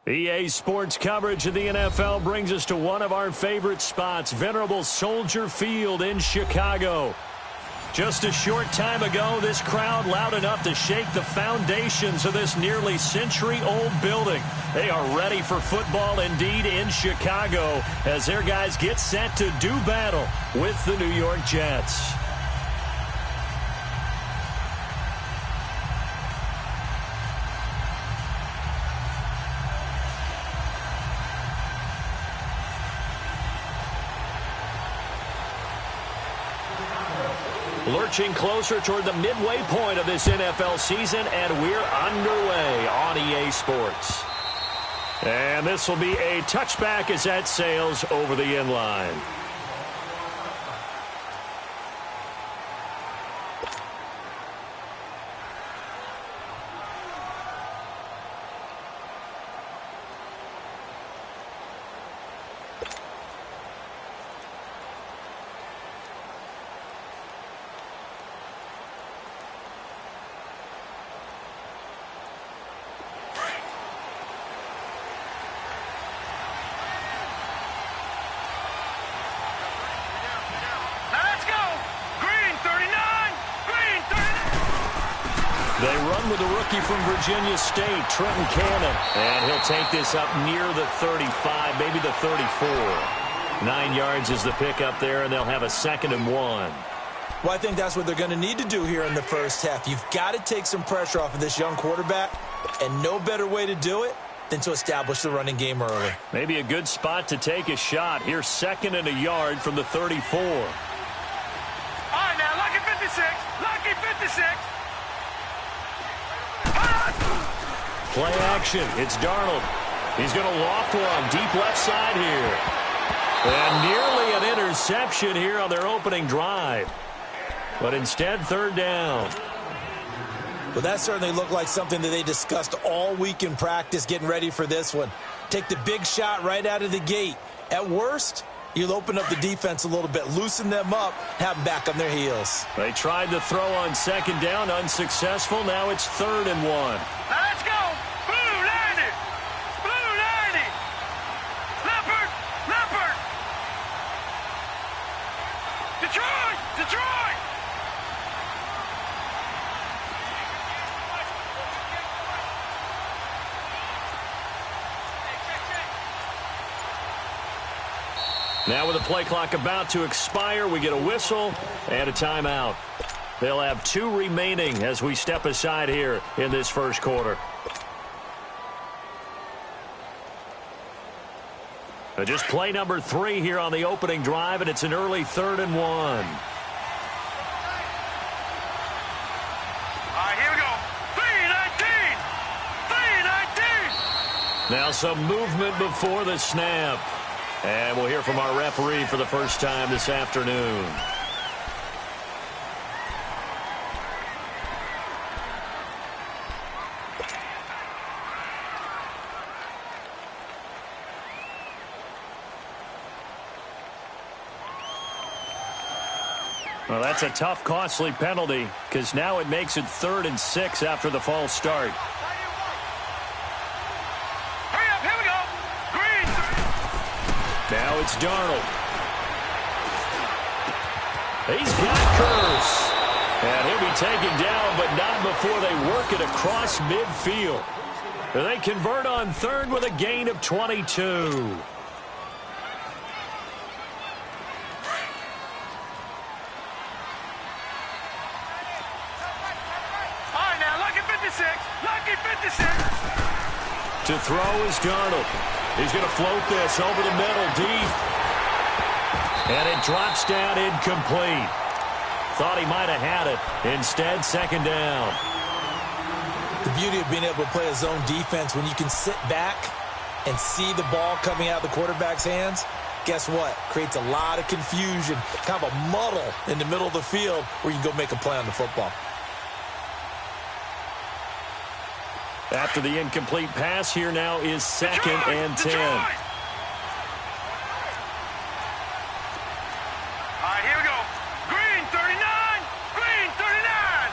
EA Sports coverage of the NFL brings us to one of our favorite spots, venerable Soldier Field in Chicago. Just a short time ago, this crowd loud enough to shake the foundations of this nearly century-old building. They are ready for football indeed in Chicago as their guys get set to do battle with the New York Jets. Lurching closer toward the midway point of this NFL season, and we're underway on EA Sports. And this will be a touchback as that sails over the end line. They run with the rookie from Virginia State, Trenton Cannon. And he'll take this up near the 35, maybe the 34. 9 yards is the pick up there, and they'll have a 2nd and 1. Well, I think that's what they're going to need to do here in the first half. You've got to take some pressure off of this young quarterback, and no better way to do it than to establish the running game early. Maybe a good spot to take a shot. Here's 2nd and a yard from the 34. All right, now, lucky 56. Lucky 56. Play action. It's Darnold. He's going to loft one deep left side here. And nearly an interception here on their opening drive. But instead, 3rd down. Well, that certainly looked like something that they discussed all week in practice getting ready for this one. Take the big shot right out of the gate. At worst, you'll open up the defense a little bit, loosen them up, have them back on their heels. They tried to throw on 2nd down, unsuccessful. Now it's 3rd and 1. Let's go! Blue 90! Blue 90! Leopard! Leopard! Detroit! Detroit! Now with the play clock about to expire, we get a whistle and a timeout. They'll have 2 remaining as we step aside here in this first quarter. Just play number 3 here on the opening drive, and it's an early 3rd and 1. All right, here we go. 319! 319! Now some movement before the snap. And we'll hear from our referee for the first time this afternoon. Well, that's a tough, costly penalty because now it makes it 3rd and 6 after the false start. Now it's Darnold. He's got Curse. And he'll be taken down, but not before they work it across midfield. They convert on 3rd with a gain of 22. All right, now, lucky 56. Lucky 56. To throw is Darnold. He's going to float this over the middle deep. And it drops down incomplete. Thought he might have had it. Instead, 2nd down. The beauty of being able to play a zone defense when you can sit back and see the ball coming out of the quarterback's hands, guess what? Creates a lot of confusion, kind of a muddle in the middle of the field where you can go make a play on the football. After the incomplete pass, here now is 2nd and 10. All right, here we go. Green 39. Green 39.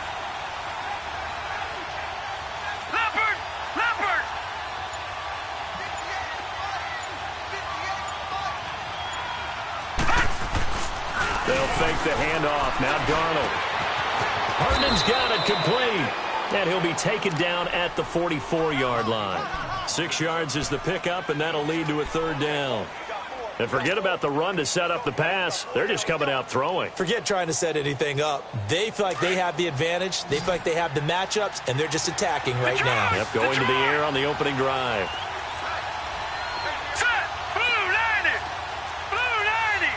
Leopard. Leopard. the handoff. Now Darnold. Herndon's got it complete. And he'll be taken down at the 44-yard line. 6 yards is the pickup, and that'll lead to a third down. And forget about the run to set up the pass. They're just coming out throwing. Forget trying to set anything up. They feel like they have the advantage. They feel like they have the matchups, and they're just attacking right now. Yep, going to the air on the opening drive. Set. Blue 90. Blue 90.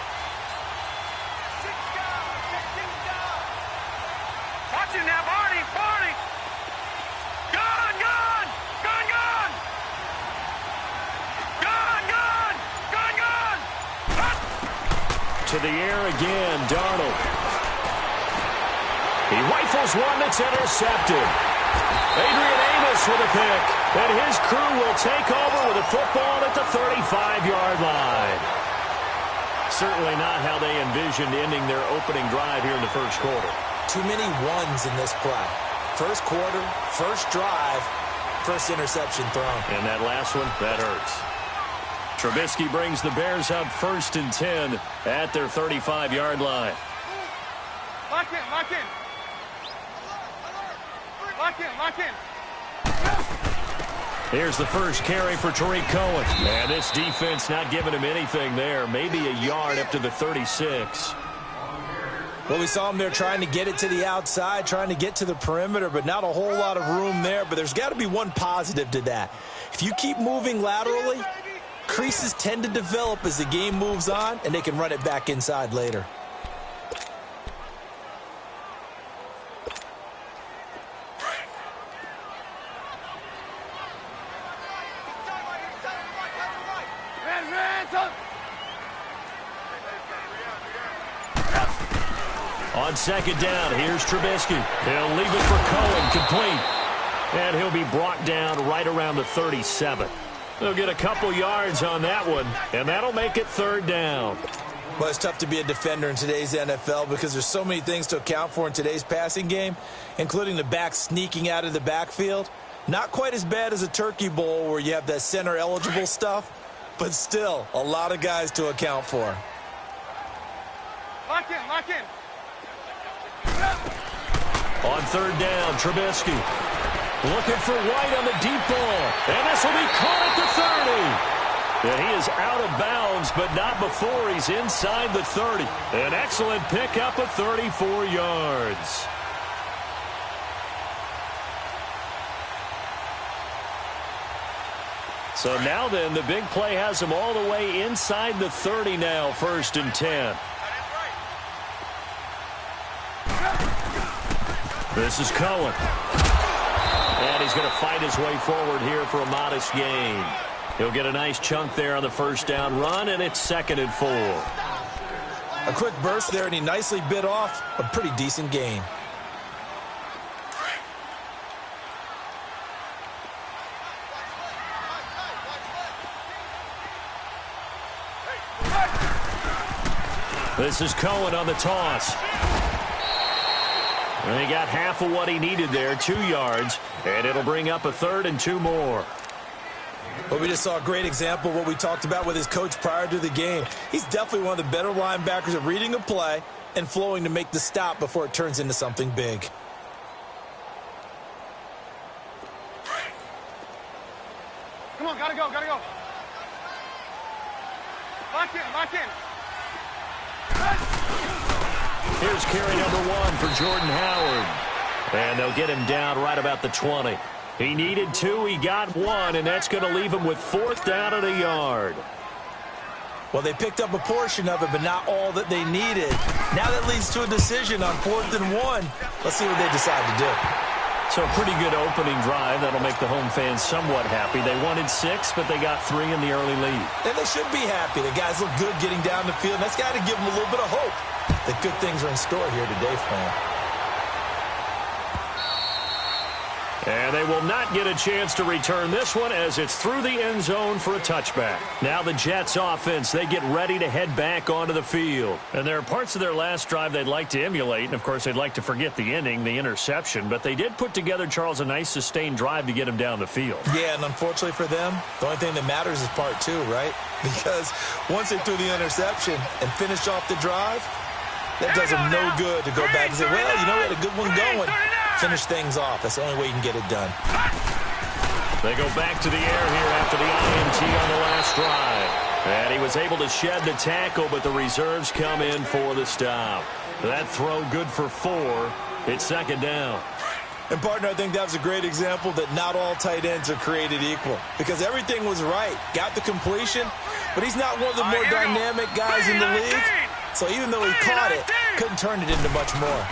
Watch it now, Barney. Barney. Gun, gun. Gun, gun. Gun, gun. Gun, gun. To the air again, Darnold. He rifles one that's intercepted. Adrian Amos with a pick. And his crew will take over with a football at the 35-yard line. Certainly not how they envisioned ending their opening drive here in the first quarter. Too many ones in this play. First quarter, first drive, first interception thrown. And that last one, that hurts. Trubisky brings the Bears up 1st and 10 at their 35-yard line. Lock in, lock in. Lock in, lock in. Here's the first carry for Tariq Cohen. And this defense not giving him anything there. Maybe a yard up to the 36. Well, we saw him there trying to get it to the outside, trying to get to the perimeter, but not a whole lot of room there. But there's got to be one positive to that. If you keep moving laterally, creases tend to develop as the game moves on, and they can run it back inside later. On second down, here's Trubisky. He'll leave it for Cohen, complete. And he'll be brought down right around the 37. They'll get a couple yards on that one, and that'll make it third down. Well, it's tough to be a defender in today's NFL because there's so many things to account for in today's passing game, including the back sneaking out of the backfield. Not quite as bad as a turkey bowl where you have that center-eligible stuff, but still a lot of guys to account for. Lock in, lock in. On third down, Trubisky looking for White on the deep ball. And this will be caught at the 30. And he is out of bounds, but not before he's inside the 30. An excellent pickup of 34 yards. So now then, the big play has him all the way inside the 30 now, 1st and 10. This is Cohen. And he's going to fight his way forward here for a modest gain. He'll get a nice chunk there on the first down run, and it's 2nd and 4. A quick burst there, and he nicely bit off a pretty decent gain. This is Cohen on the toss. And he got half of what he needed there, 2 yards, and it'll bring up a 3rd and 2 more. Well, we just saw a great example of what we talked about with his coach prior to the game. He's definitely one of the better linebackers at reading a play and flowing to make the stop before it turns into something big. Come on, gotta go, gotta go. Lock in, lock in. Here's carry number 1 for Jordan Howard. And they'll get him down right about the 20. He needed 2, he got 1, and that's going to leave him with 4th down at a yard. Well, they picked up a portion of it, but not all that they needed. Now that leads to a decision on 4th and 1. Let's see what they decide to do. So a pretty good opening drive. That'll make the home fans somewhat happy. They wanted 6, but they got 3 in the early lead. And they should be happy. The guys look good getting down the field. That's got to give them a little bit of hope that good things are in store here today for them. And they will not get a chance to return this one as it's through the end zone for a touchback. Now the Jets offense, they get ready to head back onto the field. And there are parts of their last drive they'd like to emulate. And, of course, they'd like to forget the ending, the interception. But they did put together, Charles, a nice sustained drive to get him down the field. Yeah, and unfortunately for them, the only thing that matters is part 2, right? Because once they threw the interception and finished off the drive, That does him no good to go back and say, well, you know, we had a good one going. Finish things off. That's the only way you can get it done. They go back to the air here after the INT on the last drive. And he was able to shed the tackle, but the reserves come in for the stop. That throw good for 4. It's second down. And, partner, I think that was a great example that not all tight ends are created equal. Because everything was right. Got the completion, but he's not one of the more dynamic guys in the league. So even though he caught it, couldn't turn it into much more.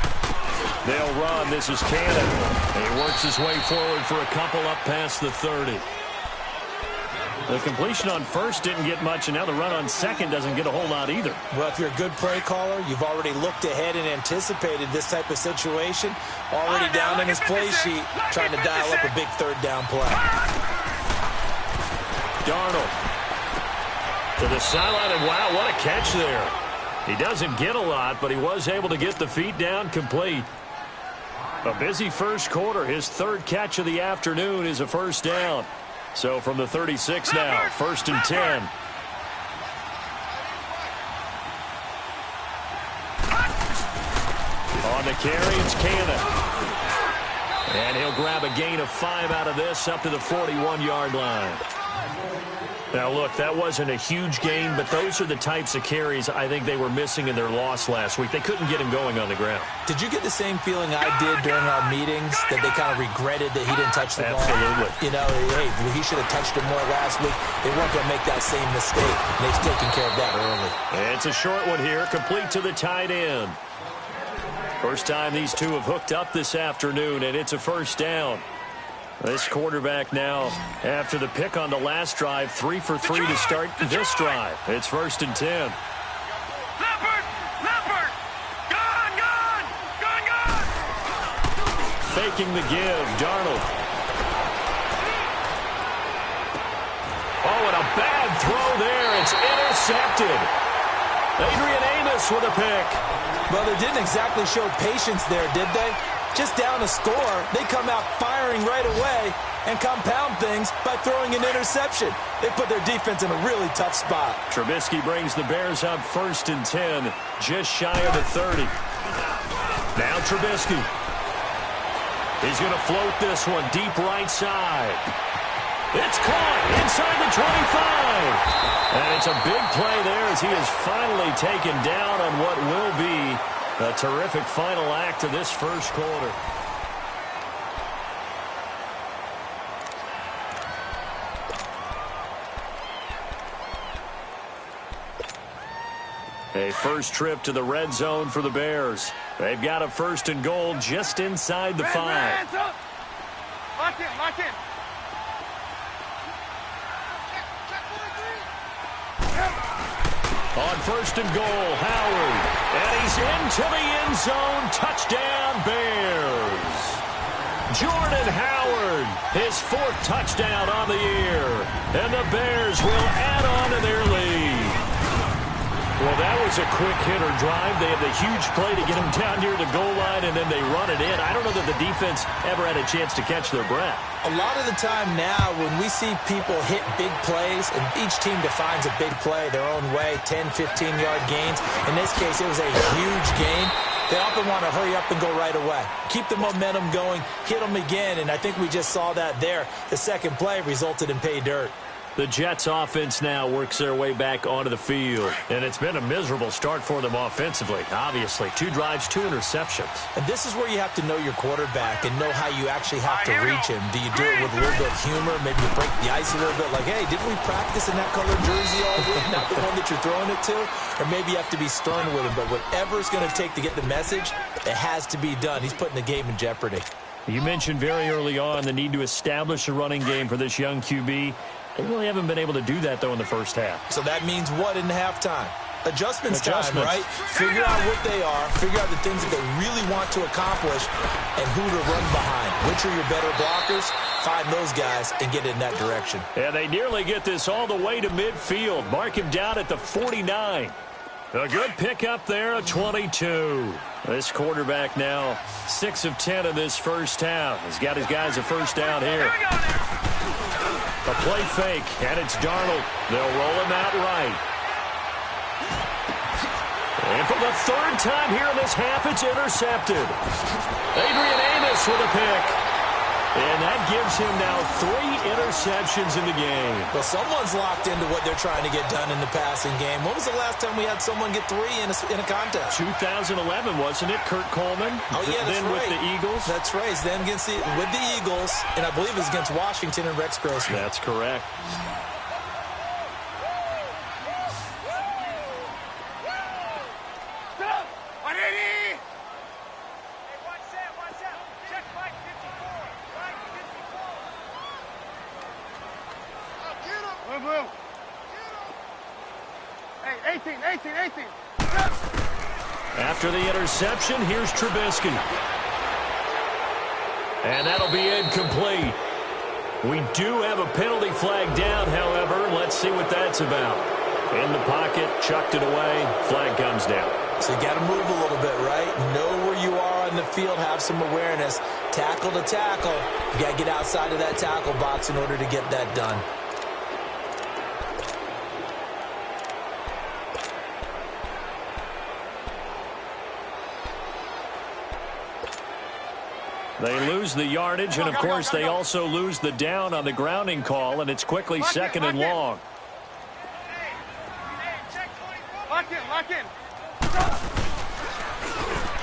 They'll run. This is Cannon. And he works his way forward for a couple up past the 30. The completion on first didn't get much, and now the run on second doesn't get a whole lot either. Well, if you're a good play caller, you've already looked ahead and anticipated this type of situation. Already down in his play sheet, trying to dial up a big third down play. Darnold to the sideline, and wow, what a catch there. He doesn't get a lot, but he was able to get the feet down complete. A busy first quarter. His third catch of the afternoon is a first down. So from the 36 now, 1st and 10. On the carry, it's Cannon. And he'll grab a gain of 5 out of this up to the 41-yard line. Now, look, that wasn't a huge gain, but those are the types of carries I think they were missing in their loss last week. They couldn't get him going on the ground. Did you get the same feeling I did during our meetings, that they kind of regretted that he didn't touch the ball? Absolutely. You know, hey, he should have touched it more last week. They weren't going to make that same mistake, and they've taken care of that early. It's a short one here, complete to the tight end. First time these two have hooked up this afternoon, and it's a first down. This quarterback now, after the pick on the last drive, 3 for 3 to start this drive. It's 1st and 10. Leopard! Gone! Faking the give, Darnold. Oh, and a bad throw there. It's intercepted. Adrian Amos with a pick. Well, they didn't exactly show patience there, did they? Just down a score, they come out firing right away and compound things by throwing an interception. They put their defense in a really tough spot. Trubisky brings the Bears up 1st and 10, just shy of the 30. Now Trubisky. He's going to float this one deep right side. It's caught inside the 25. And it's a big play there as he is finally taken down on what will be a terrific final act of this first quarter. A first trip to the red zone for the Bears. They've got a 1st and goal just inside the 5. Lock in. On 1st and goal, Howard. And he's into the end zone. Touchdown, Bears. Jordan Howard, his 4th touchdown on the year. And the Bears will add on to their lead. Well, that was a quick hitter drive. They had the huge play to get him down near the goal line, and then they run it in. I don't know that the defense ever had a chance to catch their breath. A lot of the time now, when we see people hit big plays, and each team defines a big play their own way, 10, 15-yard gains. In this case, it was a huge gain. They often want to hurry up and go right away. Keep the momentum going, hit them again, and I think we just saw that there. The second play resulted in pay dirt. The Jets offense now works their way back onto the field. And it's been a miserable start for them offensively, obviously. 2 drives, 2 interceptions. And this is where you have to know your quarterback and know how you actually have to reach him. Do you do it with a little bit of humor? Maybe you break the ice a little bit like, hey, didn't we practice in that colored jersey all week? Not the one that you're throwing it to? Or maybe you have to be stern with him. But whatever it's going to take to get the message, it has to be done. He's putting the game in jeopardy. You mentioned very early on the need to establish a running game for this young QB. They really haven't been able to do that, though, in the first half. So that means what in halftime? Adjustments time, right? Figure out what they are, figure out the things that they really want to accomplish, and who to run behind. Which are your better blockers? Find those guys and get in that direction. And they nearly get this all the way to midfield. Mark him down at the 49. A good pickup there, a 22. This quarterback now 6 of 10 in this first half. He's got his guys a first down here. A play fake, and it's Darnold. They'll roll him out right. And for the third time here in this half, it's intercepted. Adrian Amos with a pick. And that gives him now 3 interceptions in the game. Well, someone's locked into what they're trying to get done in the passing game. When was the last time we had someone get 3 in a contest? 2011, wasn't it? Kurt Coleman. Oh, yeah, that's then right. with the Eagles. That's right. It's then with the Eagles, and I believe it's against Washington and Rex Grossman. That's correct. Hey, 18. After the interception, here's Trubisky. And that'll be incomplete. We do have a penalty flag down, however. Let's see what that's about. In the pocket, chucked it away. Flag comes down. So you got to move a little bit, right? Know where you are on the field, have some awareness. Tackle to tackle. You got to get outside of that tackle box in order to get that done. They lose the yardage, and, of course, they also lose the down on the grounding call, and it's quickly second and long. Lock in.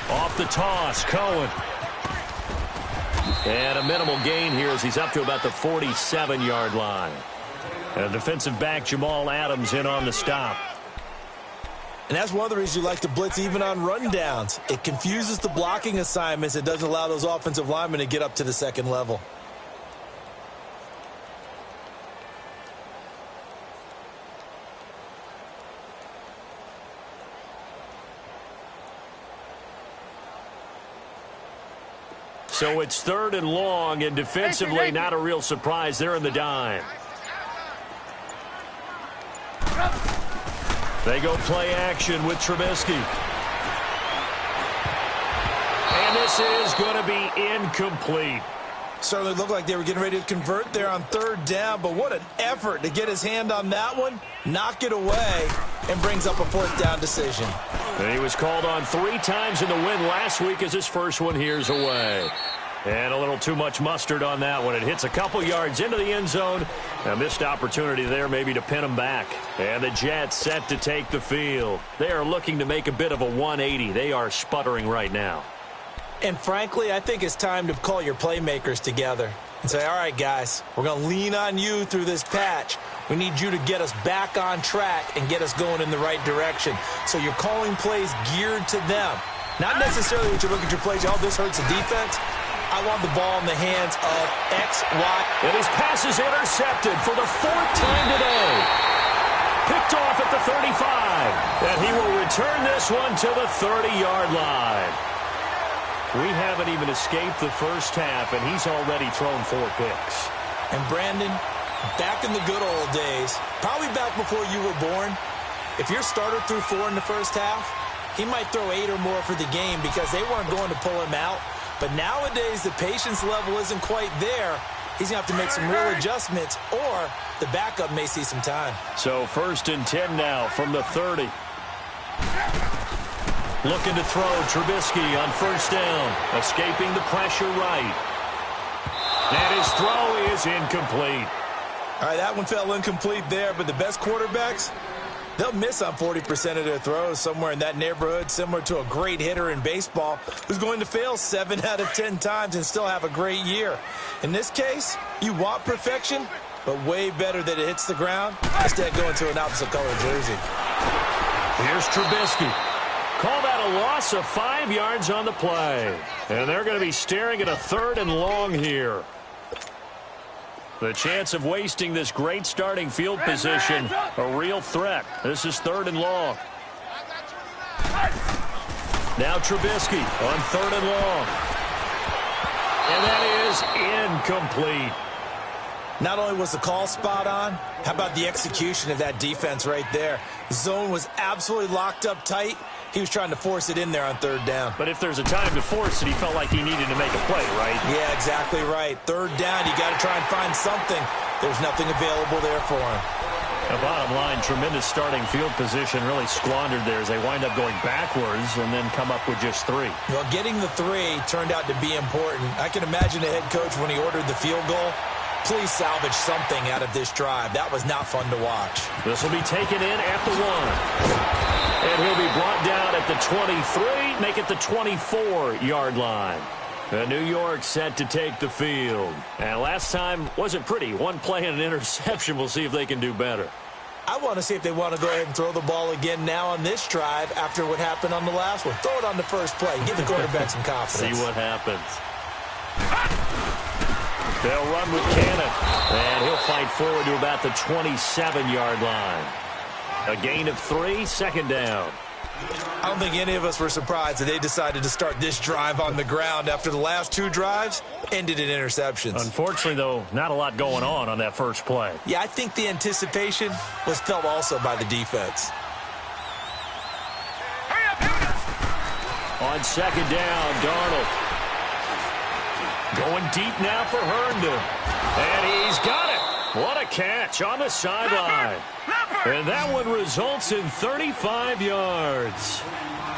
Off the toss, Cohen. And a minimal gain here as he's up to about the 47-yard line. And defensive back Jamal Adams in on the stop. And that's one of the reasons you like to blitz even on rundowns. It confuses the blocking assignments. It doesn't allow those offensive linemen to get up to the second level. So it's third and long, and defensively not a real surprise. They're in the dime. They go play action with Trubisky. And this is going to be incomplete. Certainly looked like they were getting ready to convert there on third down, but what an effort to get his hand on that one, knock it away, and brings up a fourth down decision. And he was called on 3 times in the win last week as his first one here's away. And a little too much mustard on that one. It hits a couple yards into the end zone. A missed opportunity there maybe to pin him back. And the Jets set to take the field. They are looking to make a bit of a 180. They are sputtering right now. And frankly, I think it's time to call your playmakers together and say, all right, guys, we're going to lean on you through this patch. We need you to get us back on track and get us going in the right direction. So you're calling plays geared to them. Not necessarily that you look at your plays, oh, this hurts the defense. I want the ball in the hands of X, Y. And his pass is intercepted for the 4th time today. Picked off at the 35. And he will return this one to the 30-yard line. We haven't even escaped the first half, and he's already thrown 4 picks. And Brandon, back in the good old days, probably back before you were born, if your starter threw 4 in the first half, he might throw 8 or more for the game because they weren't going to pull him out. But nowadays, the patience level isn't quite there. He's going to have to make some real adjustments, or the backup may see some time. So 1st and 10 now from the 30. Looking to throw Trubisky on 1st down. Escaping the pressure right. And his throw is incomplete. All right, that one fell incomplete there, but the best quarterbacks, they'll miss on 40% of their throws, somewhere in that neighborhood, similar to a great hitter in baseball who's going to fail 7 out of 10 times and still have a great year. In this case, you want perfection, but way better that it hits the ground instead of going to an opposite color jersey. Here's Trubisky. Call that a loss of 5 yards on the play. And they're going to be staring at a 3rd and long here. The chance of wasting this great starting field position, a real threat. This is 3rd and long. Now Trubisky on 3rd and long. And that is incomplete. Not only was the call spot on, how about the execution of that defense right there? Zone was absolutely locked up tight. He was trying to force it in there on 3rd down. But if there's a time to force it, he felt like he needed to make a play, right? Yeah, exactly right. 3rd down, you got to try and find something. There's nothing available there for him. The bottom line, tremendous starting field position, really squandered there as they wind up going backwards and then come up with just 3. Well, getting the 3 turned out to be important. I can imagine the head coach when he ordered the field goal. Please salvage something out of this drive. That was not fun to watch. This will be taken in at the 1. And he'll be brought down at the 23, make it the 24-yard line. The New York set to take the field. And last time wasn't pretty. One play and an interception. We'll see if they can do better. I want to see if they want to go ahead and throw the ball again now on this drive after what happened on the last one. Throw it on the first play. Give the quarterback some confidence. See what happens. They'll run with Cannon. And he'll fight forward to about the 27-yard line. A gain of 3, second down. I don't think any of us were surprised that they decided to start this drive on the ground after the last 2 drives ended in interceptions. Unfortunately, though, not a lot going on that first play. Yeah, I think the anticipation was felt also by the defense. On second down, Darnold. Going deep now for Herndon. And he's got it. What a catch on the sideline. And that one results in 35 yards.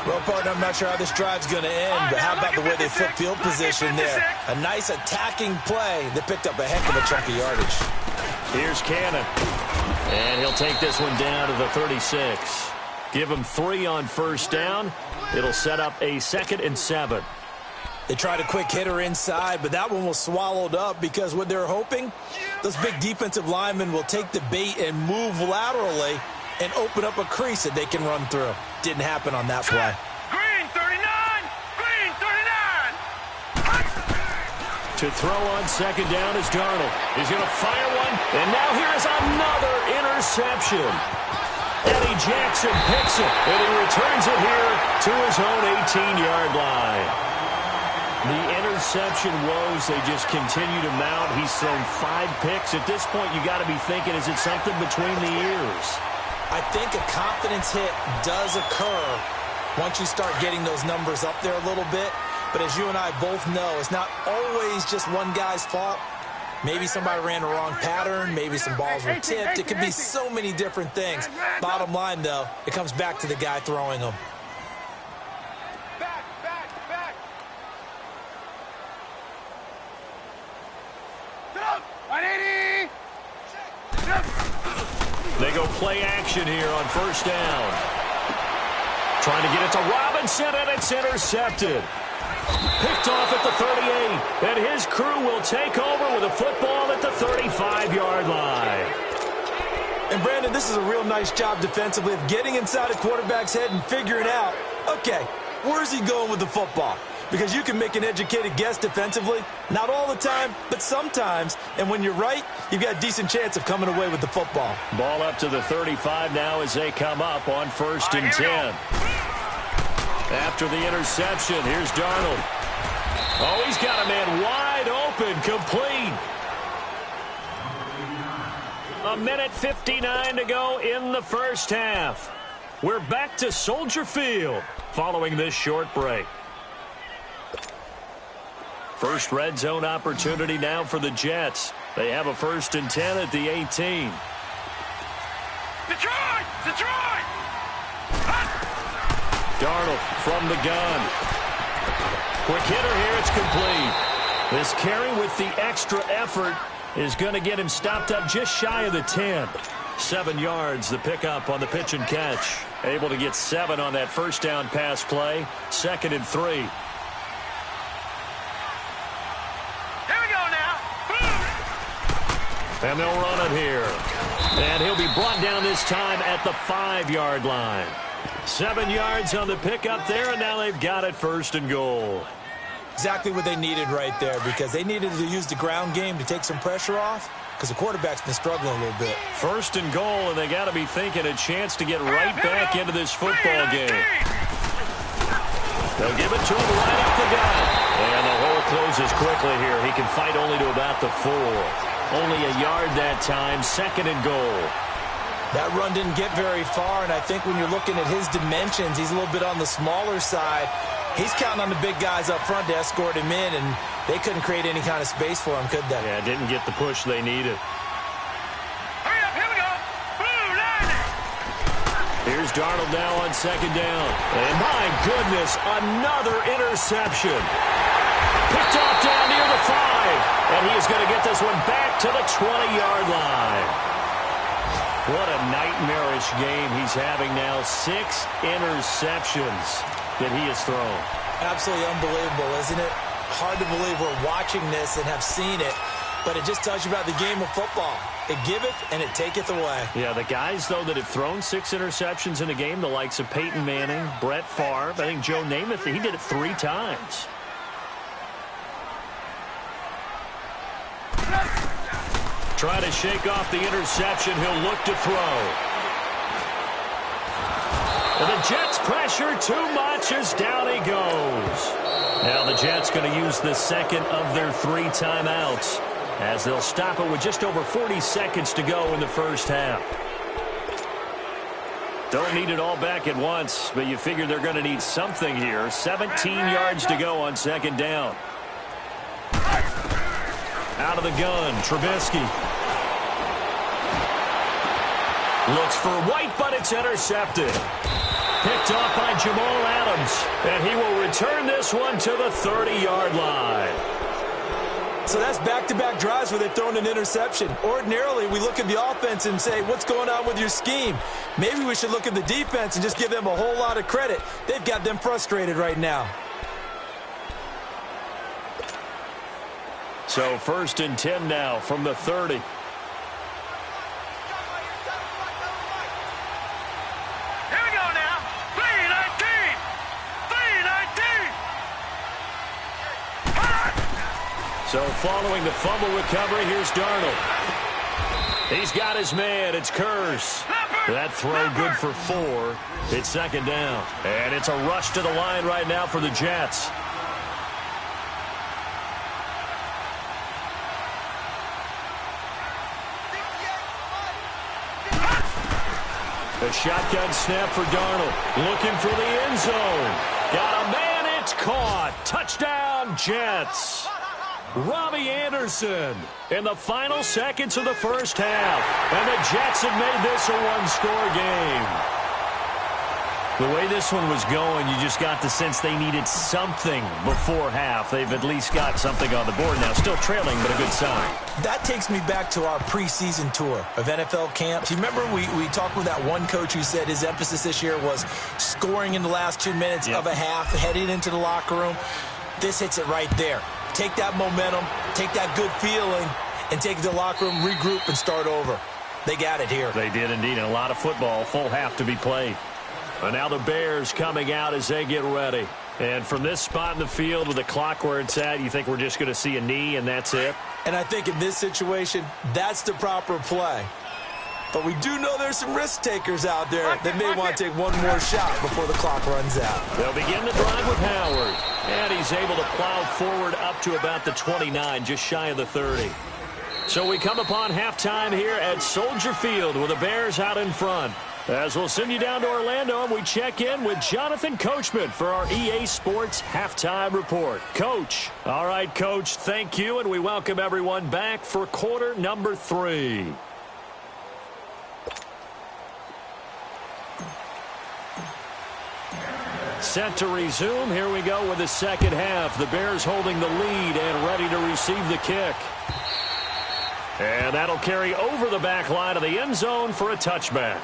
Well, partner, I'm not sure how this drive's going to end, but how about the way they flip field position there? A nice attacking play that picked up a heck of a chunk of yardage. Here's Cannon. And he'll take this one down to the 36. Give him 3 on first down. It'll set up a 2nd and 7. They tried a quick hitter inside, but that one was swallowed up because what they're hoping, those big defensive linemen will take the bait and move laterally and open up a crease that they can run through. Didn't happen on that play. Green 39! Green 39! To throw on second down is Darnold. He's going to fire one, and now here is another interception. Eddie Jackson picks it, and he returns it here to his own 18-yard line. The interception woes, they just continue to mount. He's thrown 5 picks. At this point, you got to be thinking, is it something between the ears? I think a confidence hit does occur once you start getting those numbers up there a little bit. But as you and I both know, it's not always just one guy's fault. Maybe somebody ran the wrong pattern. Maybe some balls were tipped. It could be so many different things. Bottom line, though, it comes back to the guy throwing them. They go play action here on first down. Trying to get it to Robinson, and it's intercepted. Picked off at the 38, and his crew will take over with a football at the 35-yard line. And, Brandon, this is a real nice job defensively of getting inside a quarterback's head and figuring out, okay, where's he going with the football? Because you can make an educated guess defensively. Not all the time, but sometimes. And when you're right, you've got a decent chance of coming away with the football. Ball up to the 35 now as they come up on first and 10. After the interception, here's Darnold. Oh, he's got a man wide open, complete. 1:59 to go in the first half. We're back to Soldier Field following this short break. First red zone opportunity now for the Jets. They have a 1st and 10 at the 18. Detroit! Detroit! Darnold from the gun. Quick hitter here, it's complete. This carry with the extra effort is going to get him stopped up just shy of the 10. 7 yards, the pickup on the pitch and catch. Able to get 7 on that first down pass play. 2nd and 3. And they'll run it here. And he'll be brought down this time at the 5-yard line. 7 yards on the pickup there, and now they've got it 1st and goal. Exactly what they needed right there, because they needed to use the ground game to take some pressure off, because the quarterback's been struggling a little bit. 1st and goal, and they got to be thinking a chance to get right back into this football game. They'll give it to him right up the gut. And the hole closes quickly here. He can fight only to about the 4. Only a yard that time, 2nd and goal. That run didn't get very far, and I think when you're looking at his dimensions, he's a little bit on the smaller side. He's counting on the big guys up front to escort him in, and they couldn't create any kind of space for him, could they? Yeah, didn't get the push they needed. Hurry up, here we go. Boom! Here's Darnold now on second down. And my goodness, another interception. Picked off down near the 5. And he is going to get this one back to the 20-yard line. What a nightmarish game he's having now. 6 interceptions that he has thrown. Absolutely unbelievable, isn't it? Hard to believe we're watching this and have seen it, but it just tells you about the game of football. It giveth and it taketh away. Yeah, the guys, though, that have thrown 6 interceptions in a game, the likes of Peyton Manning, Brett Favre, I think Joe Namath, he did it 3 times. Try to shake off the interception. He'll look to throw. And the Jets pressure too much as down he goes. Now the Jets going to use the second of their 3 timeouts as they'll stop it with just over 40 seconds to go in the first half. Don't need it all back at once, but you figure they're going to need something here. 17 yards to go on second down. Out of the gun, Trubisky. Looks for White, but it's intercepted. Picked off by Jamal Adams, and he will return this one to the 30-yard line. So that's back-to-back drives where they've thrown an interception. Ordinarily, we look at the offense and say, what's going on with your scheme? Maybe we should look at the defense and just give them a whole lot of credit. They've got them frustrated right now. So 1st and 10 now from the 30. Here we go now. 3-19. 3-19. So following the fumble recovery, here's Darnold. He's got his man. It's Kurz. That throw good for 4. It's second down. And it's a rush to the line right now for the Jets. A shotgun snap for Darnold. Looking for the end zone. Got a man. It's caught. Touchdown, Jets. Robbie Anderson in the final seconds of the first half. And the Jets have made this a one-score game. The way this one was going, you just got the sense they needed something before half. They've at least got something on the board now. Still trailing, but a good sign. That takes me back to our preseason tour of NFL camps. You remember we talked with that one coach who said his emphasis this year was scoring in the last 2 minutes of a half, heading into the locker room. This hits it right there. Take that momentum, take that good feeling, and take it to the locker room, regroup, and start over. They got it here. They did indeed, and a lot of football, full half to be played. And now the Bears coming out as they get ready. And from this spot in the field with the clock where it's at, you think we're just going to see a knee and that's it? And I think in this situation, that's the proper play. But we do know there's some risk takers out there that may want to take one more shot before the clock runs out. They'll begin the drive with Howard. And he's able to plow forward up to about the 29, just shy of the 30. So we come upon halftime here at Soldier Field with the Bears out in front. As we'll send you down to Orlando, and we check in with Jonathan Coachman for our EA Sports Halftime Report. Coach. All right, Coach, thank you, and we welcome everyone back for quarter number 3. Set to resume. Here we go with the second half. The Bears holding the lead and ready to receive the kick. And that'll carry over the back line of the end zone for a touchback.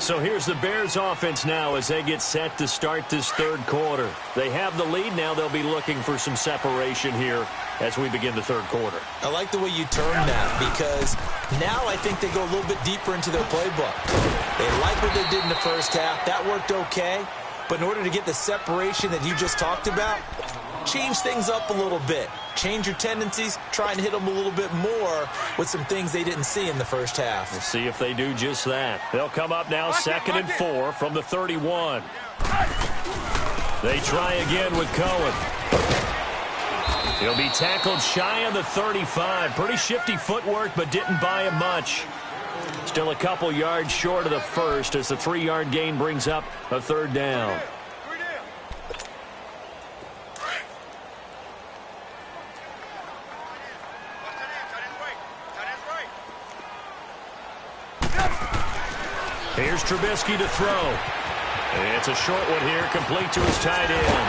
So here's the Bears offense now as they get set to start this third quarter. They have the lead. Now they'll be looking for some separation here as we begin the third quarter. I like the way you term that because now I think they go a little bit deeper into their playbook. They like what they did in the first half. That worked okay. But in order to get the separation that you just talked about, change things up a little bit. Change your tendencies, try and hit them a little bit more with some things they didn't see in the first half. We'll see if they do just that. They'll come up now second and 4 from the 31. They try again with Cohen. He'll be tackled shy of the 35. Pretty shifty footwork, but didn't buy him much. Still a couple yards short of the first as the 3-yard gain brings up a third down. Here's Trubisky to throw. It's a short one here, complete to his tight end.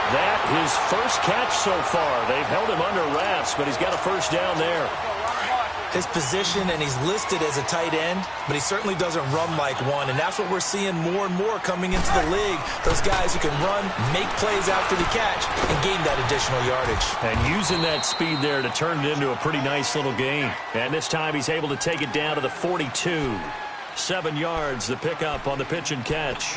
That his first catch so far. They've held him under wraps, but he's got a first down there. His position, and he's listed as a tight end, but he certainly doesn't run like one, and that's what we're seeing more and more coming into the league. Those guys who can run, make plays after the catch, and gain that additional yardage. And using that speed there to turn it into a pretty nice little gain. And this time he's able to take it down to the 42. 7 yards, the pickup on the pitch and catch.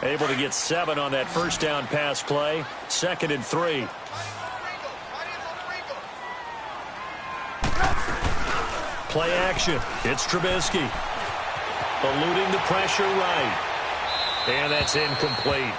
Able to get 7 on that first down pass play. 2nd and 3. Play action. It's Trubisky. Eluding the pressure right. And that's incomplete.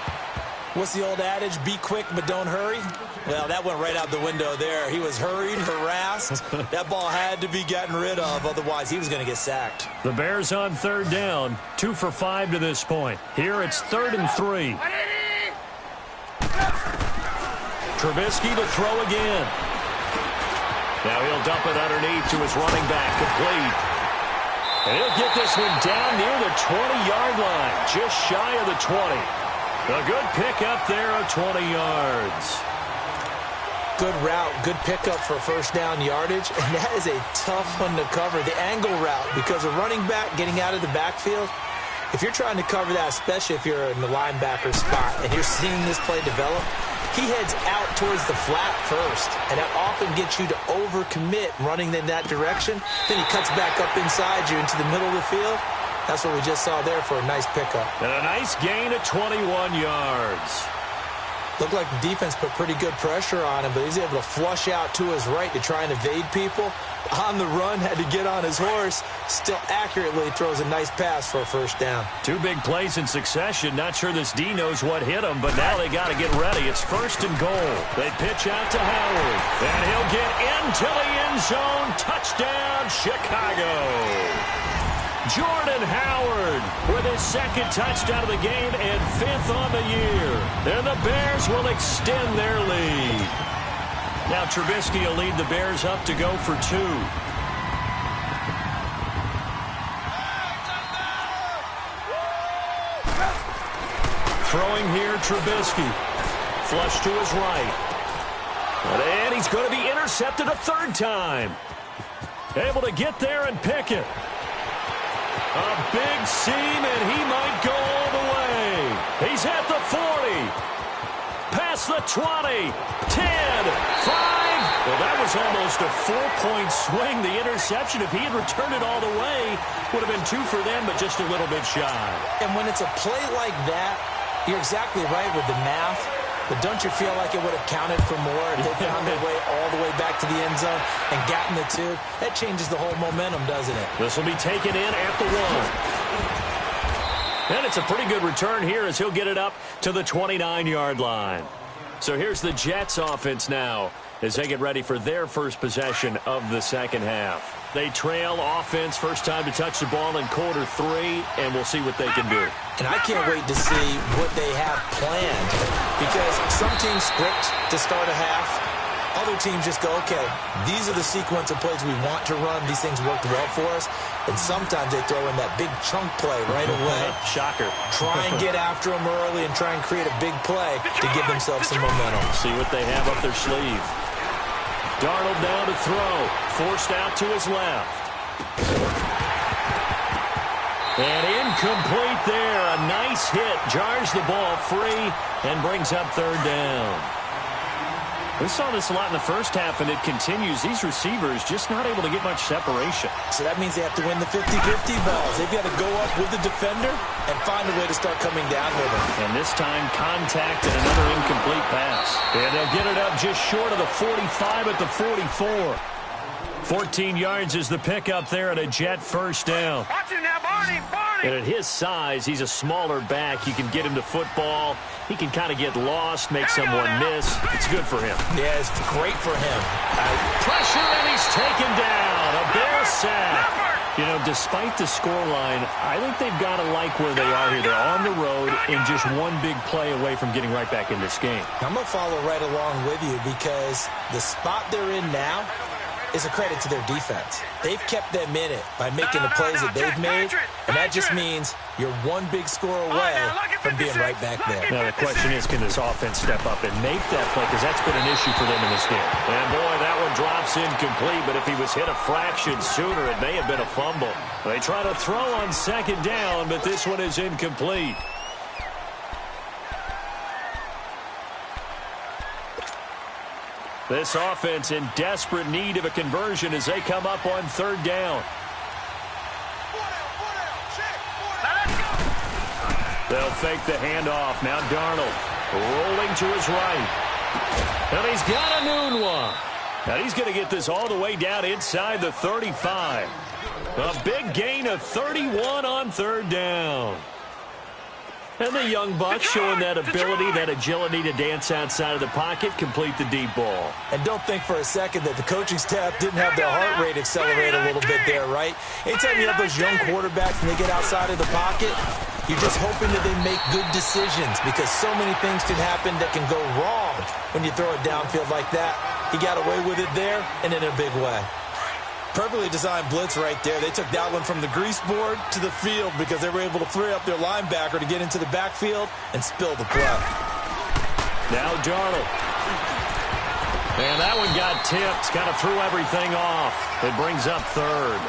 What's the old adage? Be quick, but don't hurry. Well, that went right out the window there. He was hurried, harassed. That ball had to be gotten rid of. Otherwise, he was going to get sacked. The Bears on 3rd down. 2 for 5 to this point. Here it's 3rd and 3. Trubisky to throw again. Now he'll dump it underneath to his running back, complete. And he'll get this one down near the 20-yard line, just shy of the 20. A good pickup there of 20 yards. Good route, good pickup for first down yardage, and that is a tough one to cover. The angle route, because a running back getting out of the backfield, if you're trying to cover that, especially if you're in the linebacker spot and you're seeing this play develop, he heads out towards the flat first, and that often gets you to overcommit running in that direction. Then he cuts back up inside you into the middle of the field. That's what we just saw there for a nice pickup. And a nice gain of 21 yards. Looked like the defense put pretty good pressure on him, but he's able to flush out to his right to try and evade people. On the run, had to get on his horse. Still accurately throws a nice pass for a first down. 2 big plays in succession. Not sure this D knows what hit him, but now they got to get ready. It's 1st and goal. They pitch out to Howard, and he'll get into the end zone. Touchdown, Chicago. Jordan Howard with his 2nd touchdown of the game and 5th on the year. And the Bears will extend their lead. Now Trubisky will lead the Bears up to go for 2. Throwing here, Trubisky. Flush to his right. And he's going to be intercepted a 3rd time. Able to get there and pick it. A big seam, and he might go all the way. He's at the 40. Past the 20. 10. 5. Well, that was almost a 4-point swing. The interception, if he had returned it all the way, would have been 2 for them, but just a little bit shy. And when it's a play like that, you're exactly right with the math. But don't you feel like it would have counted for more if they found their way all the way back to the end zone and gotten the 2? That changes the whole momentum, doesn't it? This will be taken in at the 1. And it's a pretty good return here as he'll get it up to the 29-yard line. So here's the Jets offense now as they get ready for their first possession of the second half. They trail offense, first time to touch the ball in quarter 3, and we'll see what they can do. And I can't wait to see what they have planned, because some teams script to start a half. Other teams just go, okay, these are the sequence of plays we want to run. These things worked well for us. And sometimes they throw in that big chunk play right away. Shocker. Try and get after them early and try and create a big play to give themselves some momentum. See what they have up their sleeve. Darnold down to throw. Forced out to his left. And incomplete there. A nice hit. Jars the ball free and brings up 3rd down. We saw this a lot in the first half, and it continues. These receivers just not able to get much separation. So that means they have to win the 50-50 balls. They've got to go up with the defender and find a way to start coming down with him. And this time, contact and another incomplete pass. And they'll get it up just short of the 45 at the 44. 14 yards is the pickup there at a Jet first down. Watch him now, Barney, Barney! And at his size, he's a smaller back. You can get him to football. He can kind of get lost, make someone miss. It's good for him. Yeah, it's great for him. Pressure, and he's taken down. A Bear sack. You know, despite the scoreline, I think they've got to like where they are here. They're on the road and just one big play away from getting right back in this game. I'm going to follow right along with you, because the spot they're in now is a credit to their defense. They've kept them in it by making the plays that they've made, and that just means you're one big score away from being right back there. Now, the question is, can this offense step up and make that play? Because that's been an issue for them in this game. And, boy, that one drops incomplete, but if he was hit a fraction sooner, it may have been a fumble. They try to throw on second down, but this one is incomplete. This offense in desperate need of a conversion as they come up on third down. They'll fake the handoff. Now Darnold rolling to his right. And he's got a noon one. Now he's going to get this all the way down inside the 35. A big gain of 31 on third down. And the young buck showing that ability, that agility to dance outside of the pocket, complete the deep ball. And don't think for a second that the coaching staff didn't have their heart rate accelerate a little bit there, right? Anytime you have those young quarterbacks and they get outside of the pocket, you're just hoping that they make good decisions because so many things can happen that can go wrong when you throw it downfield like that. He got away with it there and in a big way. Perfectly designed blitz right there. They took that one from the grease board to the field because they were able to free up their linebacker to get into the backfield and spill the play. Now Darnold. And that one got tipped. Kind of threw everything off. It brings up third.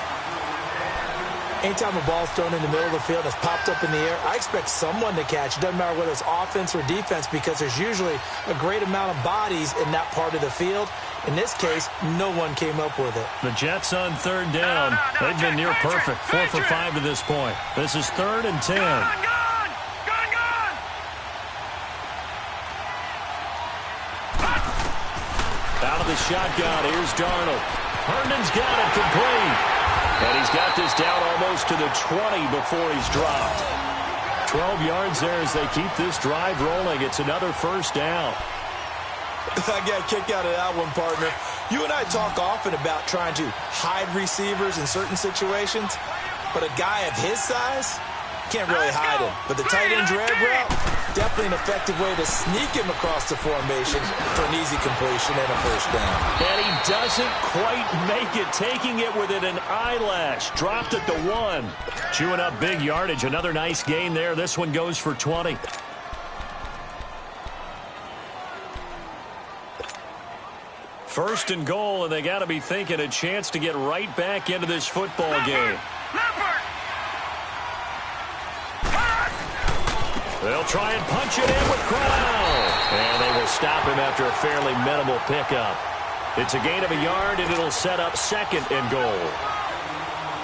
Anytime a ball's thrown in the middle of the field that's popped up in the air, I expect someone to catch. It doesn't matter whether it's offense or defense because there's usually a great amount of bodies in that part of the field. In this case, no one came up with it. The Jets on third down. They've been near perfect. 4 for 5 to this point. This is 3rd and 10. Out of the shotgun, here's Darnold. Herndon's got it complete. And he's got this down almost to the 20 before he's dropped. 12 yards there as they keep this drive rolling. It's another first down. I got a kick out of that one, partner. You and I talk often about trying to hide receivers in certain situations, but a guy of his size can't really hide him. But the tight end drag route, definitely an effective way to sneak him across the formation for an easy completion and a first down. And he doesn't quite make it, taking it within an eyelash. Dropped at the 1. Chewing up big yardage. Another nice gain there. This one goes for 20. First and goal, and they got to be thinking a chance to get right back into this football game. They'll try and punch it in with Crown. And they will stop him after a fairly minimal pickup. It's a gain of a yard, and it'll set up 2nd and goal.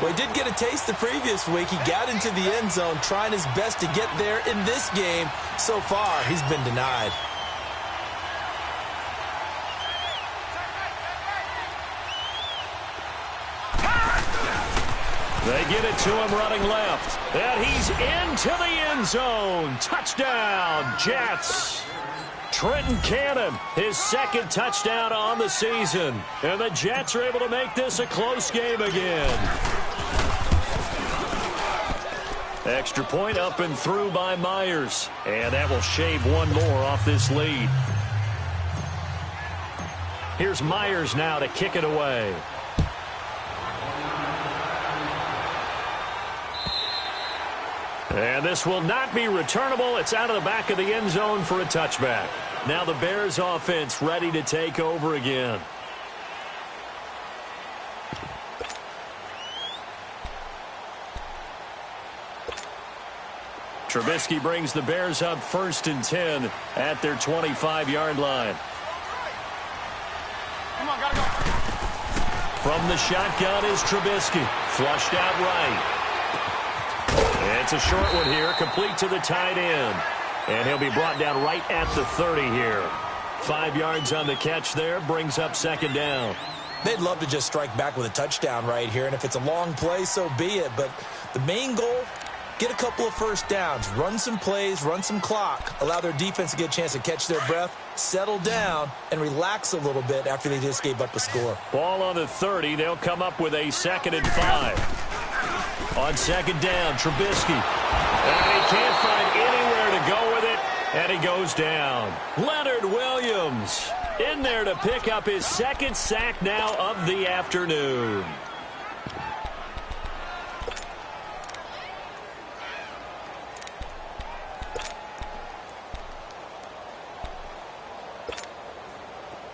Well, he did get a taste the previous week. He got into the end zone trying his best to get there in this game. So far, he's been denied. They get it to him running left. And he's into the end zone. Touchdown, Jets. Trenton Cannon, his 2nd touchdown on the season. And the Jets are able to make this a close game again. Extra point up and through by Myers. And that will shave one more off this lead. Here's Myers now to kick it away. And this will not be returnable. It's out of the back of the end zone for a touchback. Now the Bears offense ready to take over again. Trubisky brings the Bears up 1st and 10 at their 25-yard line. Come on, gotta go. From the shotgun is Trubisky. Flushed out right. It's a short one here, complete to the tight end. And he'll be brought down right at the 30 here. 5 yards on the catch there, brings up 2nd down. They'd love to just strike back with a touchdown right here, and if it's a long play, so be it. But the main goal, get a couple of first downs, run some plays, run some clock, allow their defense to get a chance to catch their breath, settle down, and relax a little bit after they just gave up a score. Ball on the 30. They'll come up with a 2nd and 5. On 2nd down, Trubisky. And he can't find anywhere to go with it. And he goes down. Leonard Williams in there to pick up his second sack now of the afternoon.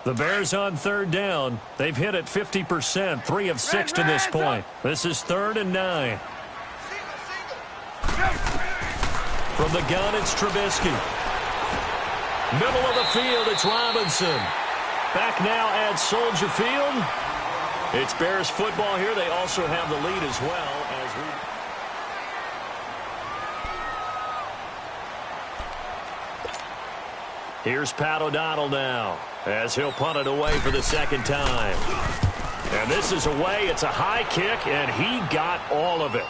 The Bears on third down. They've hit it 50%, 3 of 6 to this point. This is 3rd and 9. From the gun, it's Trubisky. Middle of the field, it's Robinson. Back now at Soldier Field. It's Bears football here. They also have the lead as well as we... Here's Pat O'Donnell now, as he'll punt it away for the second time. And this is away. It's a high kick, and he got all of it.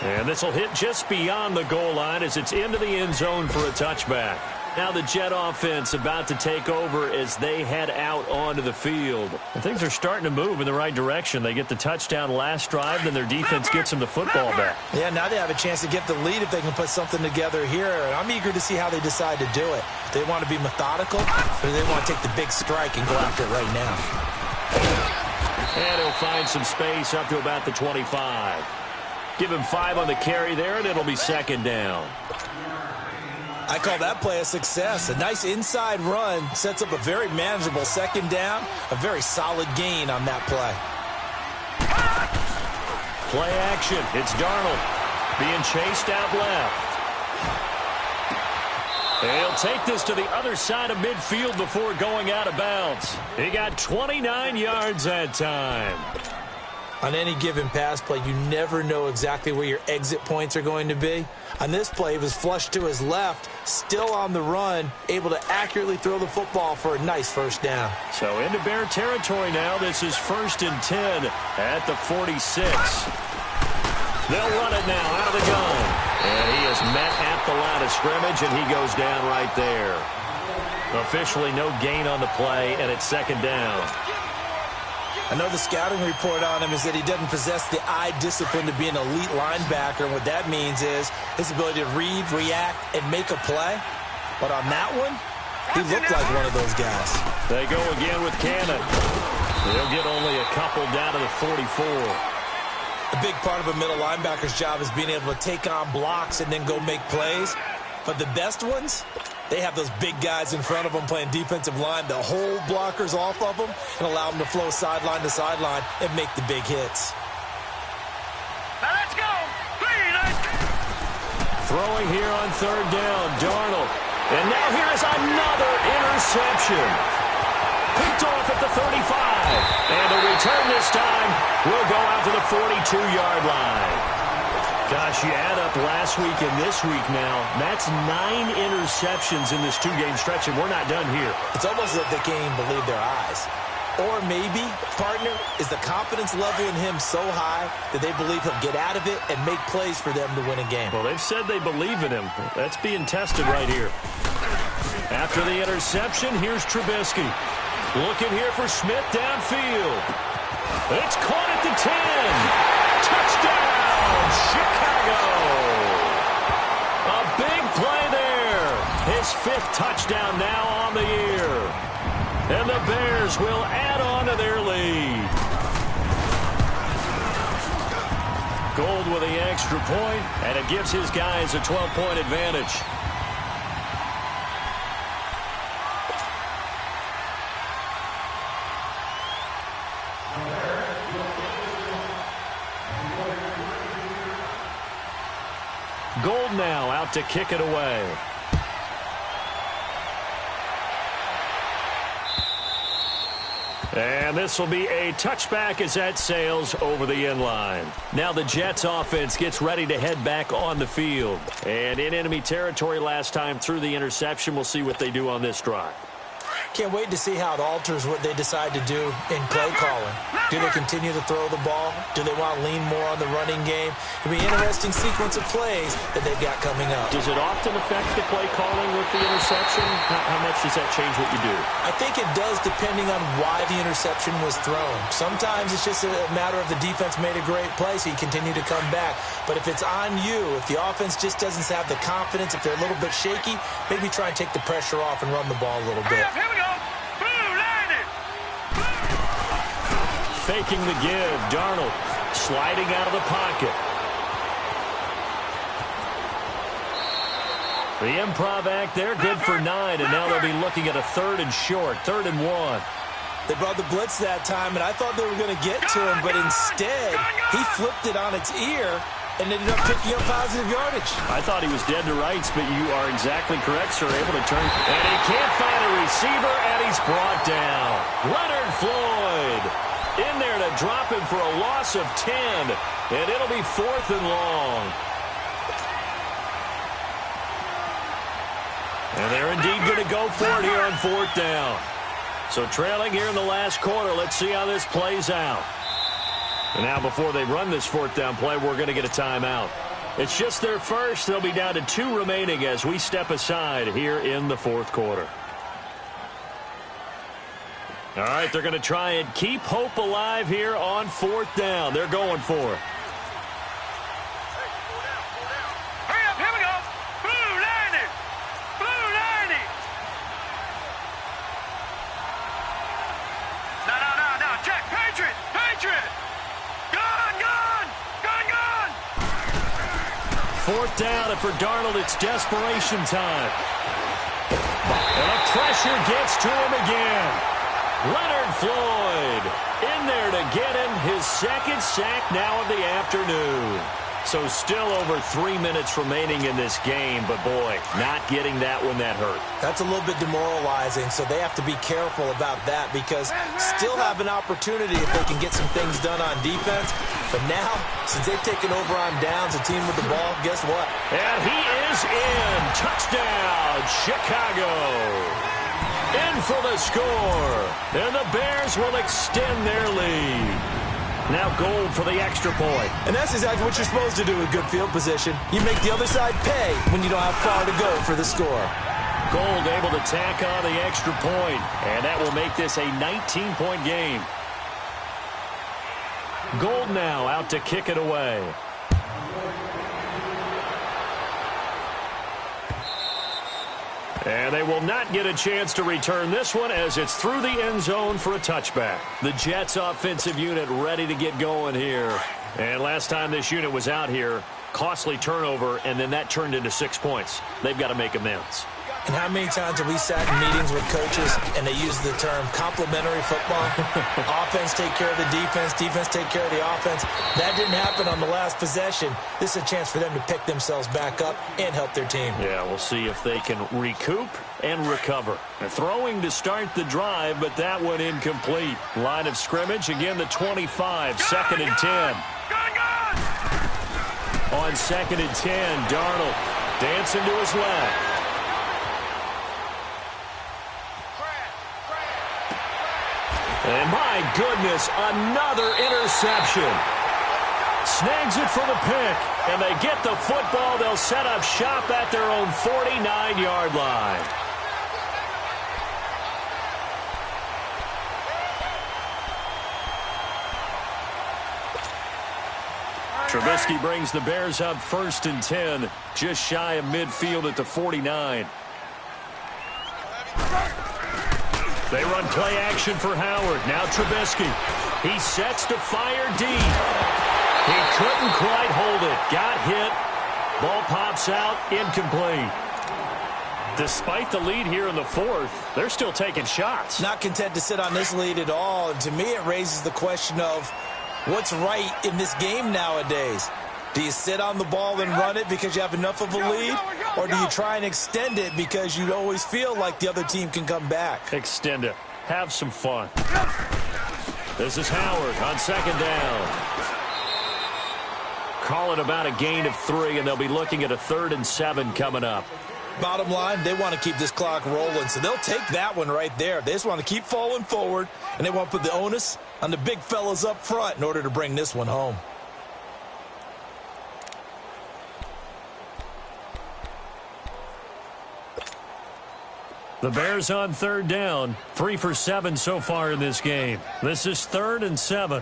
And this will hit just beyond the goal line as it's into the end zone for a touchback. Now the Jet offense about to take over as they head out onto the field. And things are starting to move in the right direction. They get the touchdown last drive, then their defense gets them the football back. Yeah, now they have a chance to get the lead if they can put something together here. And I'm eager to see how they decide to do it. Do they want to be methodical, or do they want to take the big strike and go after it right now? And he'll find some space up to about the 25. Give him 5 on the carry there, and it'll be second down. I call that play a success. A nice inside run sets up a very manageable second down. A very solid gain on that play. Play action. It's Darnold being chased out left. And he'll take this to the other side of midfield before going out of bounds. He got 29 yards that time. On any given pass play, you never know exactly where your exit points are going to be. On this play, he was flushed to his left, still on the run, able to accurately throw the football for a nice first down. So into Bear territory now. This is 1st and 10 at the 46. They'll run it now out of the gun. And he is met at the line of scrimmage, and he goes down right there. Officially no gain on the play, and it's second down. I know the scouting report on him is that he doesn't possess the eye discipline to be an elite linebacker. And what that means is his ability to read, react, and make a play. But on that one, he looked like one of those guys. They go again with Cannon. They'll get only a couple down to the 44. A big part of a middle linebacker's job is being able to take on blocks and then go make plays. But the best ones, they have those big guys in front of them playing defensive line to hold blockers off of them and allow them to flow sideline to sideline and make the big hits. Now let's go. Green. Throwing here on third down, Darnold. And now here's another interception. Picked off at the 35. And a return this time will go out to the 42-yard line. Gosh, you add up last week and this week now, that's 9 interceptions in this 2-game stretch, and we're not done here. It's almost as if they can't even believe their eyes. Or maybe, partner, is the confidence level in him so high that they believe he'll get out of it and make plays for them to win a game. Well, they've said they believe in him. That's being tested right here. After the interception, here's Trubisky. Looking here for Smith downfield. It's caught at the 10. Touchdown! Chicago! A big play there. His 5th touchdown now on the year. And the Bears will add on to their lead. Gold with the extra point, and it gives his guys a 12-point advantage. Gold now out to kick it away. And this will be a touchback as that sails over the end line. Now the Jets offense gets ready to head back on the field. And in enemy territory last time through the interception. We'll see what they do on this drive. Can't wait to see how it alters what they decide to do in play calling. Do they continue to throw the ball? Do they want to lean more on the running game? It'll be an interesting sequence of plays that they've got coming up. Does it often affect the play calling with the interception? How much does that change what you do? I think it does depending on why the interception was thrown. Sometimes it's just a matter of the defense made a great play, so you continue to come back. But if it's on you, if the offense just doesn't have the confidence, if they're a little bit shaky, maybe try and take the pressure off and run the ball a little bit. Here we go. Faking the give. Darnold sliding out of the pocket. The improv act there, good for 9, and now they'll be looking at a 3rd and short, 3rd and 1. They brought the blitz that time, and I thought they were going to get to him, but instead he flipped it on its ear and ended up picking up positive yardage. I thought he was dead to rights, but you are exactly correct, sir. Able to turn. And he can't find a receiver, and he's brought down. Leonard Floyd in there to drop him for a loss of 10, and it'll be 4th and long. And they're indeed going to go for it here on 4th down. So trailing here in the last quarter, let's see how this plays out. And now before they run this 4th down play, we're going to get a timeout. It's just their first. They'll be down to 2 remaining as we step aside here in the 4th quarter. All right, they're going to try and keep hope alive here on 4th down. They're going for it. Hurry up, here we go. Blue 90. Blue 90. No. Check. Patriot. Gun. 4th down, and for Darnold, it's desperation time. And the pressure gets to him again. Leonard Floyd in there to get him his 2nd sack now of the afternoon. So still over 3 minutes remaining in this game, but boy, not getting that one that hurt. That's a little bit demoralizing, so they have to be careful about that because still have an opportunity if they can get some things done on defense. But now, since they've taken over on downs, the team with the ball, guess what? And he is in. Touchdown, Chicago. In for the score. And the Bears will extend their lead. Now Gold for the extra point. And that's exactly what you're supposed to do with good field position. You make the other side pay when you don't have far to go for the score. Gold able to tack on the extra point. And that will make this a 19-point game. Gold now out to kick it away. And they will not get a chance to return this one as it's through the end zone for a touchback. The Jets offensive unit ready to get going here. And last time this unit was out here, costly turnover, and then that turned into 6 points. They've got to make amends. And how many times have we sat in meetings with coaches and they use the term complementary football? Offense take care of the defense, defense take care of the offense. That didn't happen on the last possession. This is a chance for them to pick themselves back up and help their team. Yeah, we'll see if they can recoup and recover. They're throwing to start the drive, but that one incomplete. Line of scrimmage, again the 25, 2nd and 10. On 2nd and 10, Darnold dancing to his left. And my goodness, another interception. Snags it for the pick, and they get the football. They'll set up shop at their own 49-yard line. Trubisky brings the Bears up 1st and 10, just shy of midfield at the 49. They run play action for Howard. Now Trubisky. He sets to fire deep. He couldn't quite hold it. Got hit. Ball pops out. Incomplete. Despite the lead here in the 4th, they're still taking shots. Not content to sit on this lead at all. And to me, it raises the question of what's right in this game nowadays. Do you sit on the ball and run it because you have enough of a lead? Or do you try and extend it because you always feel like the other team can come back? Extend it. Have some fun. This is Howard on 2nd down. Call it about a gain of 3, and they'll be looking at a 3rd and 7 coming up. Bottom line, they want to keep this clock rolling, so they'll take that one right there. They just want to keep falling forward, and they want to put the onus on the big fellas up front in order to bring this one home. The Bears on third down, 3 for 7 so far in this game. This is 3rd and 7.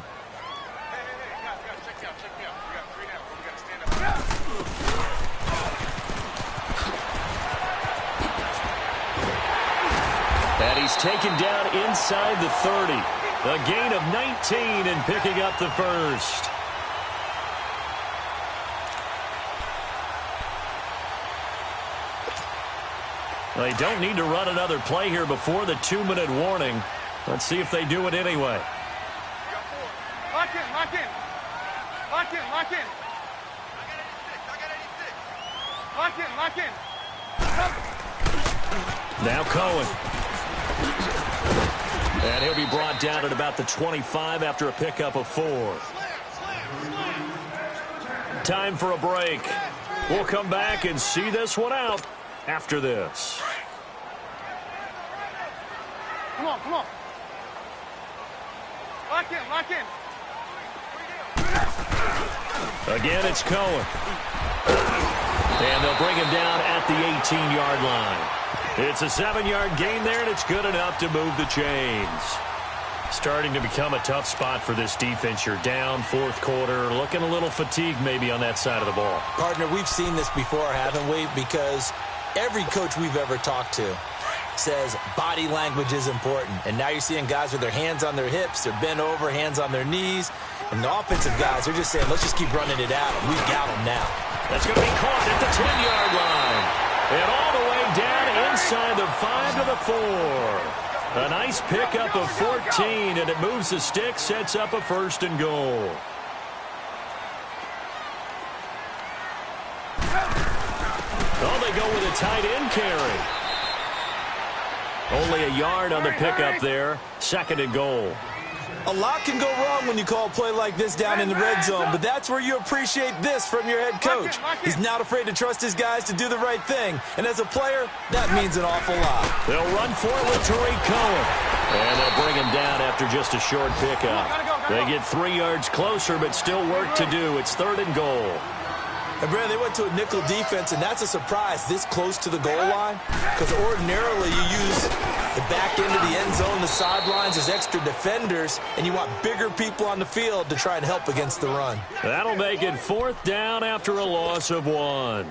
And he's taken down inside the 30. A gain of 19 and picking up the first. They don't need to run another play here before the 2-minute warning. Let's see if they do it anyway. Lock in, lock in. Lock in, lock in. Lock in, lock in. Now Cohen. And he'll be brought down at about the 25 after a pickup of 4. Time for a break. We'll come back and see this one out after this. Come on, come on. Lock in, lock in. Again, it's Cohen. And they'll bring him down at the 18-yard line. It's a 7-yard gain there, and it's good enough to move the chains. Starting to become a tough spot for this defense. You're down, 4th quarter, looking a little fatigued maybe on that side of the ball. Partner, we've seen this before, haven't we? Because every coach we've ever talked to says body language is important. And now you're seeing guys with their hands on their hips, they're bent over, hands on their knees. And the offensive guys are just saying, let's just keep running it at them. We've got them now. That's going to be caught at the 10-yard line. And all the way down inside the 5 to the 4. A nice pickup of 14, and it moves the stick, sets up a 1st and goal. Oh, they go with a tight end carry. Only a yard on the pickup there. 2nd and goal. A lot can go wrong when you call a play like this down in the red zone, but that's where you appreciate this from your head coach. He's not afraid to trust his guys to do the right thing, and as a player, that means an awful lot. They'll run for it with Tariq Cohen, and they'll bring him down after just a short pickup. They get 3 yards closer, but still work to do. It's 3rd and goal. And, Brandon, they went to a nickel defense, and that's a surprise this close to the goal line, because ordinarily you use the back end of the end zone, the sidelines as extra defenders, and you want bigger people on the field to try and help against the run. That'll make it 4th down after a loss of 1.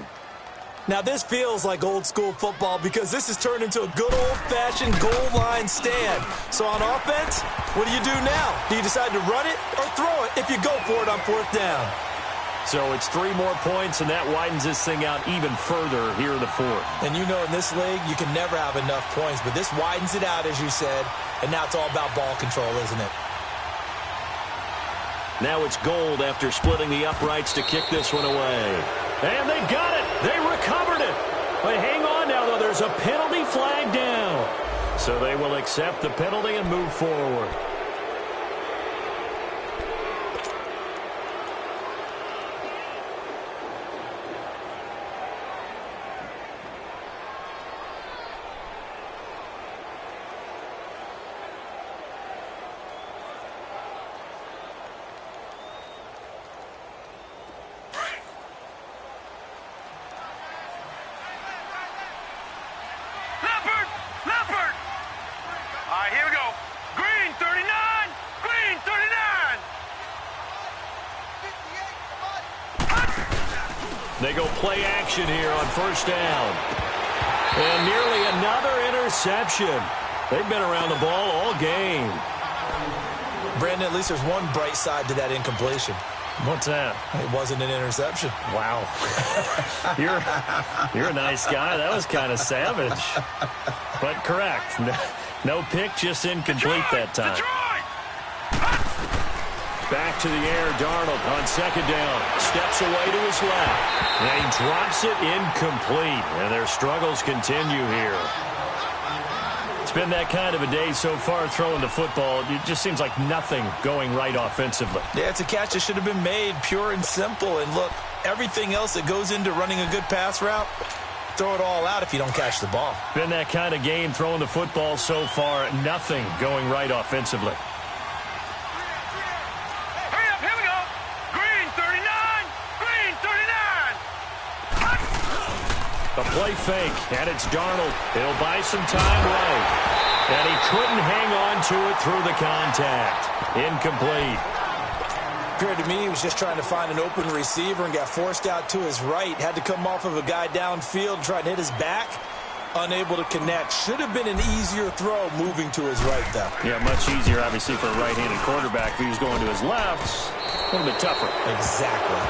Now, this feels like old-school football because this has turned into a good old-fashioned goal line stand. So on offense, what do you do now? Do you decide to run it or throw it if you go for it on 4th down? So it's 3 more points, and that widens this thing out even further here in the 4th. And you know in this league, you can never have enough points, but this widens it out, as you said, and now it's all about ball control, isn't it? Now it's Gold after splitting the uprights to kick this one away. And they've got it. They recovered it. But hang on now, though. There's a penalty flag down. So they will accept the penalty and move forward. They go play action here on 1st down. And nearly another interception. They've been around the ball all game. Brandon, at least there's one bright side to that incompletion. What's that? It wasn't an interception. Wow. You're a nice guy. That was kind of savage. But correct. No pick, just incomplete that time. Back to the air, Darnold on 2nd down. Steps away to his left. And he drops it incomplete. And their struggles continue here. It's been that kind of a day so far throwing the football. It just seems like nothing going right offensively. Yeah, it's a catch that should have been made, pure and simple. And look, everything else that goes into running a good pass route, throw it all out if you don't catch the ball. Been that kind of game throwing the football so far. Nothing going right offensively. Hurry up, here we go. Green 39, green 39. A play fake, and it's Darnold. He'll buy some time right. And he couldn't hang on to it through the contact. Incomplete. Appeared to me he was just trying to find an open receiver and got forced out to his right. Had to come off of a guy downfield and try to hit his back. Unable to connect. Should have been an easier throw moving to his right, though. Yeah, much easier, obviously, for a right-handed quarterback. If he was going to his left, a little bit tougher. Exactly.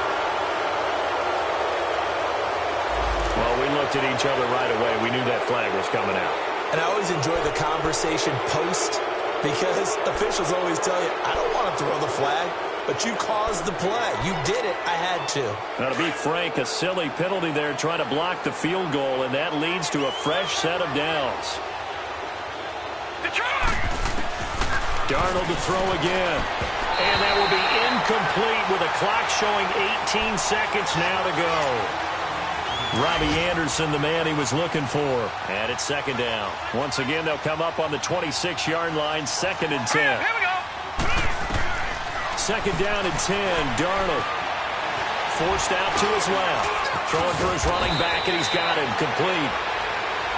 Well, we looked at each other right away. We knew that flag was coming out. And I always enjoy the conversation post because officials always tell you, I don't want to throw the flag, but you caused the play. You did it. I had to. Now, to be frank, a silly penalty there trying to block the field goal, and that leads to a fresh set of downs. Darnold to throw again. And that will be incomplete with a clock showing 18 seconds now to go. Robbie Anderson, the man he was looking for. And it's second down. Once again, they'll come up on the 26-yard line, 2nd and 10. Here we go. Second down and 10, Darnold. Forced out to his left. Throwing for his running back, and he's got him complete.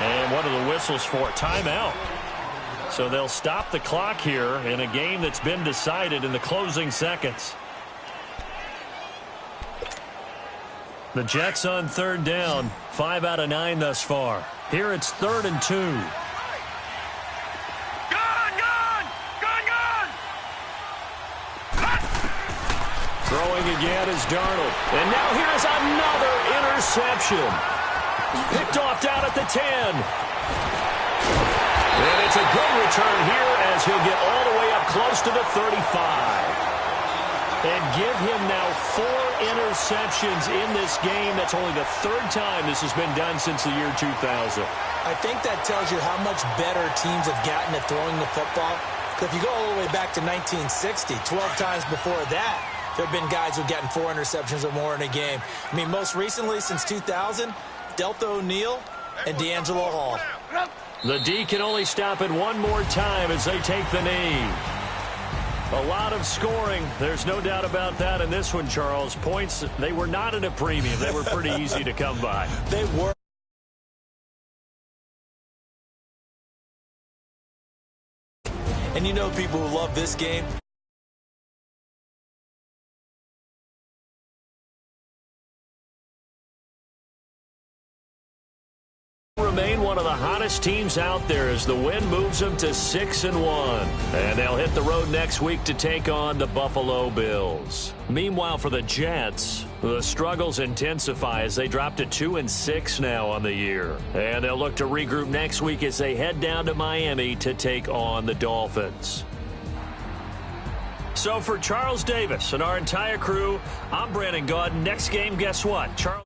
And one of the whistles for timeout. So they'll stop the clock here in a game that's been decided in the closing seconds. The Jets on third down, 5 out of 9 thus far. Here it's 3rd and 2. Throwing again is Darnold. And now here's another interception. Picked off down at the 10. And it's a good return here as he'll get all the way up close to the 35. And give him now 4 interceptions in this game. That's only the 3rd time this has been done since the year 2000. I think that tells you how much better teams have gotten at throwing the football. Because if you go all the way back to 1960, 12 times before that, there have been guys who've gotten 4 interceptions or more in a game. I mean, most recently, since 2000, Delta O'Neal and D'Angelo Hall. The D can only stop it one more time as they take the knee. A lot of scoring. There's no doubt about that in this one, Charles. Points, they were not at a premium. They were pretty easy to come by. They were. And you know people who love this game? Remain one of the hottest teams out there as the win moves them to 6-1. And they'll hit the road next week to take on the Buffalo Bills. Meanwhile, for the Jets, the struggles intensify as they drop to 2-6 now on the year. And they'll look to regroup next week as they head down to Miami to take on the Dolphins. So for Charles Davis and our entire crew, I'm Brandon Gaudin. Next game, guess what? Charles